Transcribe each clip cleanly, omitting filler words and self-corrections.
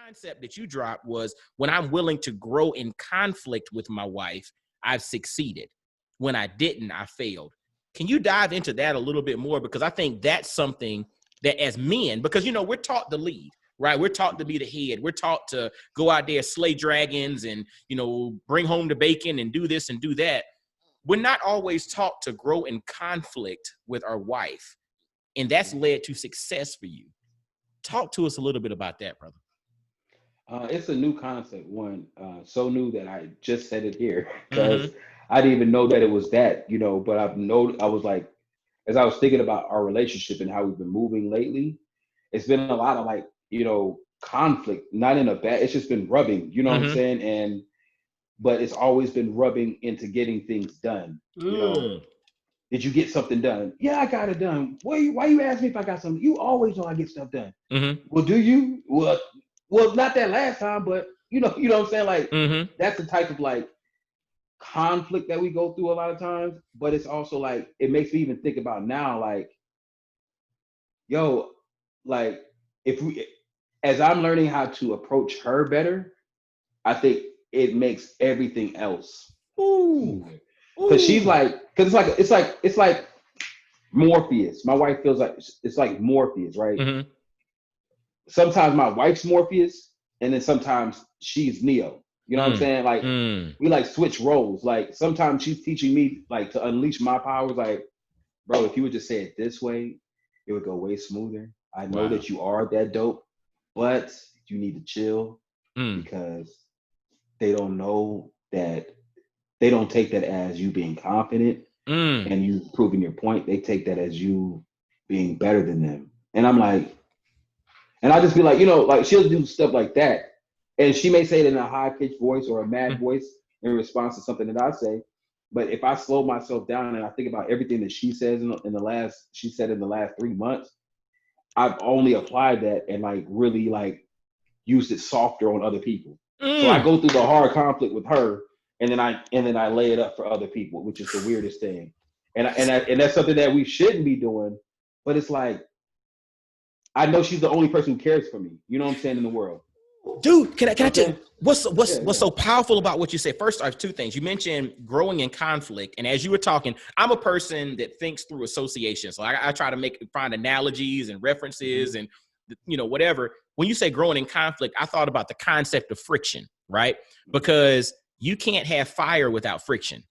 concept that you dropped was when I'm willing to grow in conflict with my wife, I've succeeded. When I didn't, I failed. Can you dive into that a little bit more? Because I think that's something that as men, because, we're taught to lead, right? We're taught to be the head. We're taught to go out there, slay dragons and, bring home the bacon and do this and do that. We're not always taught to grow in conflict with our wife. And that's led to success for you. Talk to us a little bit about that, brother. It's a new concept, so new that I just said it here because I didn't even know that it was that, but I was like, as I was thinking about our relationship and how we've been moving lately, it's been a lot of like, conflict, not in a bad, it's just been rubbing, you know what I'm saying? But it's always been rubbing into getting things done, Did you get something done? Yeah, I got it done. Why you ask me if I got something? You always know I get stuff done. Well, do you? Well, not that last time, but you know what I'm saying? Like, that's the type of like conflict that we go through a lot of times. But it's also like, it makes me even think about now, like, like as I'm learning how to approach her better, I think it makes everything else. Because she's like, it's like Morpheus. My wife feels like it's like Morpheus, right? Sometimes my wife's Morpheus, and then sometimes she's Neo. You know what I'm saying? Like we like switch roles. Like sometimes she's teaching me like to unleash my powers. Like, bro, if you would just say it this way, it would go way smoother. I know that you are that dope, but you need to chill because they don't know that. They don't take that as you being confident and you proving your point. They take that as you being better than them. And I'm like, and I just be like, like she'll do stuff like that. And she may say it in a high pitched voice or a mad voice in response to something that I say. But if I slow myself down and I think about everything that she says in the last 3 months, I've only applied that and like really like used it softer on other people. So I go through the hard conflict with her. And then I lay it up for other people, which is the weirdest thing. And that's something that we shouldn't be doing. But it's like, I know she's the only person who cares for me. You know what I'm saying, in the world. Dude, can I tell you what's so powerful about what you said? First, I have two things. You mentioned growing in conflict. And as you were talking, I'm a person that thinks through association. So I try to find analogies and references and, whatever. When you say growing in conflict, I thought about the concept of friction, right? Because you can't have fire without friction.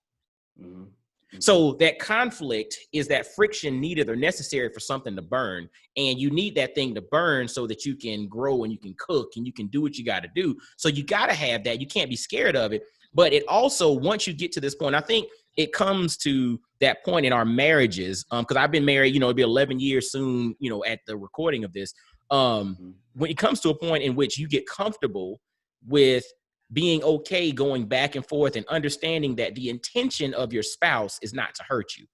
So that conflict is that friction needed or necessary for something to burn. And you need that thing to burn so that you can grow and you can cook and you can do what you got to do. So you got to have that. You can't be scared of it. But it also, once you get to this point, I think it comes to that point in our marriages. Because I've been married, it'll be 11 years soon, at the recording of this. When it comes to a point in which you get comfortable with being okay going back and forth and understanding that the intention of your spouse is not to hurt you.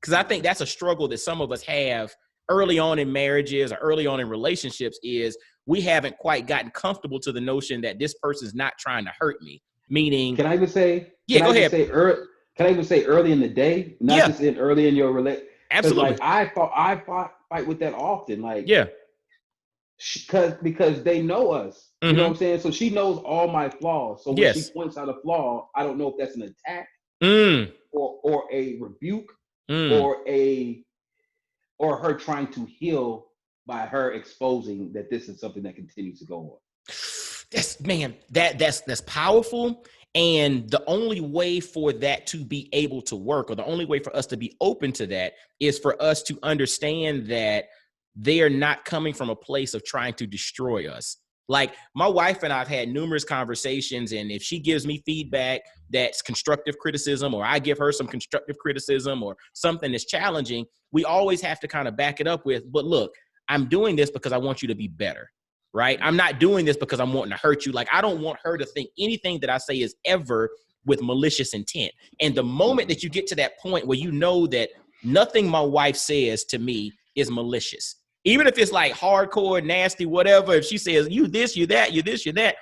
Because I think that's a struggle that some of us have early on in marriages or early on in relationships is we haven't quite gotten comfortable to the notion that this person's not trying to hurt me. Meaning, can I even say, go ahead. Can I even say early in the day, not just early in your relationship? Absolutely. Like I fight with that often. Like, because they know us. You know what I'm saying? So she knows all my flaws. So when she points out a flaw, I don't know if that's an attack or a rebuke or her trying to heal by her exposing that this is something that continues to go on. That's powerful. And the only way for that to be able to work, or the only way for us to be open to that, is for us to understand that they are not coming from a place of trying to destroy us. Like my wife and I've had numerous conversations, and if she gives me feedback that's constructive criticism, or I give her some constructive criticism or something that's challenging, we always have to kind of back it up with, but look, I'm doing this because I want you to be better, right? I'm not doing this because I'm wanting to hurt you. Like, I don't want her to think anything that I say is ever with malicious intent. And the moment that you get to that point where you know that nothing my wife says to me is malicious, even if it's like hardcore, nasty, whatever, if she says, you this, you that, you this, you that,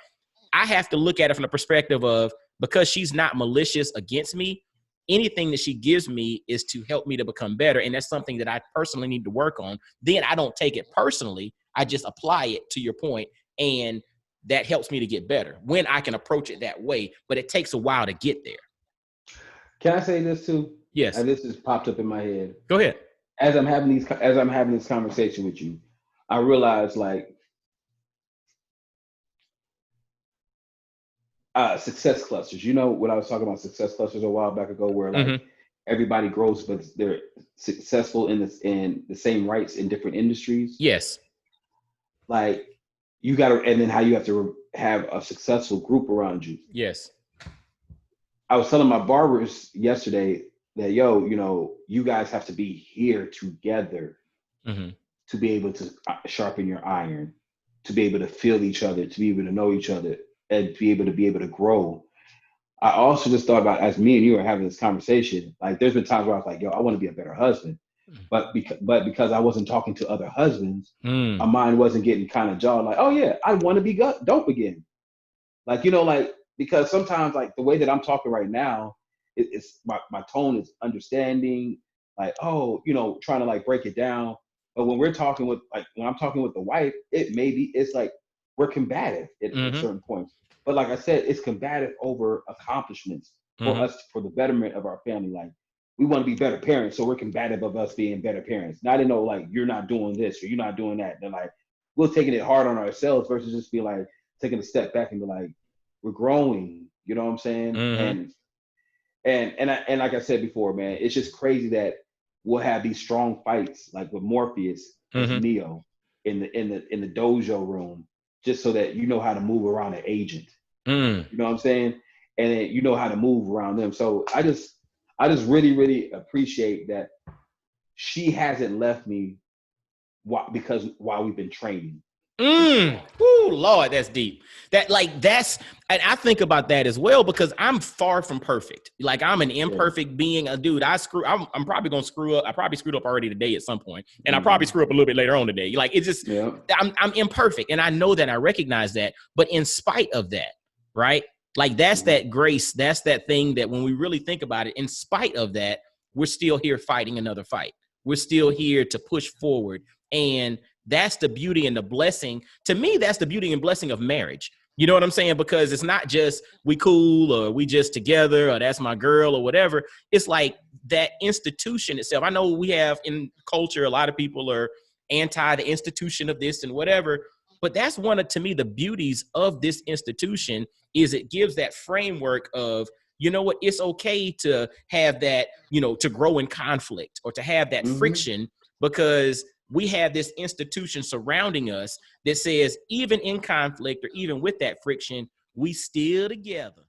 I have to look at it from the perspective of, because she's not malicious against me, anything that she gives me is to help me to become better. And that's something that I personally need to work on. Then I don't take it personally. I just apply it, to your point. And that helps me to get better when I can approach it that way, but it takes a while to get there. Can I say this too? Yes. And this just popped up in my head. Go ahead. As I'm having this conversation with you, I realized like success clusters. You know what I was talking about success clusters a while back ago, where like everybody grows, but they're successful in the same rights in different industries. Yes. Like you got to, and then how you have to have a successful group around you. Yes. I was telling my barbers yesterday that, yo, you know, you guys have to be here together to be able to sharpen your iron, to be able to feel each other, to be able to know each other, and to be able to grow. I also just thought about, as me and you are having this conversation, like there's been times where I was like, yo, I want to be a better husband. But because I wasn't talking to other husbands, my mind wasn't getting kind of jarred. Like, oh yeah, I want to be dope again. Like, you know, like, because sometimes like the way that I'm talking right now, it's my tone is understanding, like, oh, you know, trying to like break it down. But when we're talking with, like, when I'm talking with the wife, it's like we're combative at certain points. But like I said, it's combative over accomplishments for us, for the betterment of our family. Like, we want to be better parents, so we're combative of us being better parents. Not to know like you're not doing this or you're not doing that. They're like, we're taking it hard on ourselves versus just be like taking a step back and be like, we're growing. You know what I'm saying? And like I said before, man, it's just crazy that we'll have these strong fights like with Morpheus and Neo in the dojo room, just so that you know how to move around an agent. You know what I'm saying? And then you know how to move around them. So I just really, really appreciate that she hasn't left me while we've been training. Ooh, Lord, that's deep. And I think about that as well, because I'm far from perfect. Like, I'm an imperfect being. A dude, I'm probably gonna screw up. I probably screwed up already today at some point, and I probably screw up a little bit later on today. Like, it's just, I'm imperfect, and I know that. I recognize that. But in spite of that, right? Like, that's that grace. That's that thing that when we really think about it, in spite of that, we're still here fighting another fight. We're still here to push forward. And that's the beauty and the blessing. To me, that's the beauty and blessing of marriage. You know what I'm saying? Because it's not just we cool or we just together or that's my girl or whatever. It's like that institution itself. I know we have in culture, a lot of people are anti the institution of this and whatever. But that's one of, to me, the beauties of this institution is it gives that framework of, you know what, it's okay to have that, you know, to grow in conflict or to have that friction, because we have this institution surrounding us that says even in conflict or even with that friction, we still together.